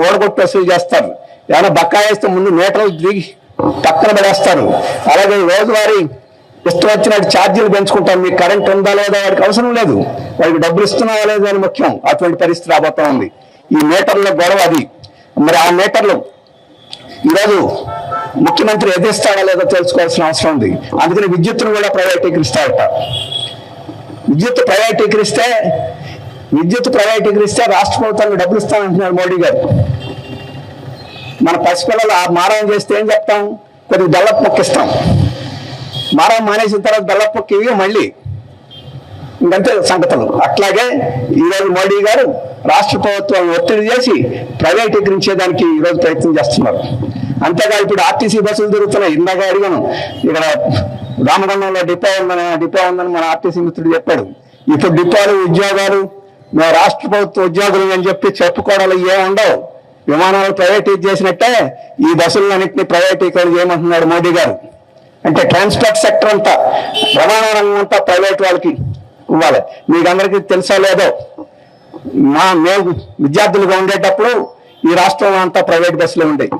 ఓడగొట్టి వసూలు చేస్తారు. ఏమైనా బకాయి వేస్తే ముందు మీటర్లు దిగి పక్కన పడేస్తారు. అలాగే రోజువారీ ఇష్టం వచ్చినట్టు ఛార్జీలు పెంచుకుంటారు. మీకు కరెంట్ ఉందా లేదా వాడికి అవసరం లేదు, వాడికి డబ్బులు ఇస్తున్నావా లేదా అని ముఖ్యం. అటువంటి పరిస్థితి రాబోతా ఉంది. ఈ మీటర్ల గొడవ అది. మరి ఆ మీటర్లు ఈరోజు ముఖ్యమంత్రి ఎదిరిస్తాడా లేదో తెలుసుకోవాల్సిన అవసరం ఉంది. అందుకని విద్యుత్తును కూడా ప్రైవేటీకరిస్తారట. విద్యుత్ ప్రైవేటీకరిస్తే రాష్ట్ర ప్రభుత్వానికి డబ్బులు ఇస్తానంటున్నారు మోడీ గారు. మన పసిపిల్లలు ఆ మారం చేస్తే ఏం చెప్తాం? కొద్దిగా దళపు మొక్కిస్తాం. మారం మానేసిన తర్వాత దళపు మొక్కి మళ్ళీ ఇంకంతే సంగతులు. అట్లాగే ఈరోజు మోడీ గారు రాష్ట్ర ప్రభుత్వాన్ని ఒత్తిడి చేసి ప్రైవేటీకరించేదానికి ఈరోజు ప్రయత్నం చేస్తున్నారు. అంతేగా ఇప్పుడు ఆర్టీసీ బస్సులు తిరుగుతున్నాయి. ఇందాక అడిగాను, ఇక్కడ రామగుండంలో డిపో ఉందని మన ఆర్టీసీ మిత్రుడు చెప్పాడు. ఇప్పుడు డిపోలు, ఉద్యోగాలు, మేము రాష్ట్ర ప్రభుత్వ ఉద్యోగులు అని చెప్పి చెప్పుకోవడాలు ఏముండవు. విమానాలు ప్రైవేటైజ్ చేసినట్టే ఈ బస్సులన్నింటినీ ప్రైవేటీకరణ చేయమంటున్నాడు మోడీ గారు. అంటే ట్రాన్స్పోర్ట్ సెక్టర్ అంతా, రవాణా రంగం అంతా ప్రైవేట్ వాళ్ళకి ఇవ్వాలి. మీకు అందరికీ తెలుసో లేదో, మేము విద్యార్థులుగా ఉండేటప్పుడు ఈ రాష్ట్రంలో అంతా ప్రైవేట్ బస్సులే ఉండేవి.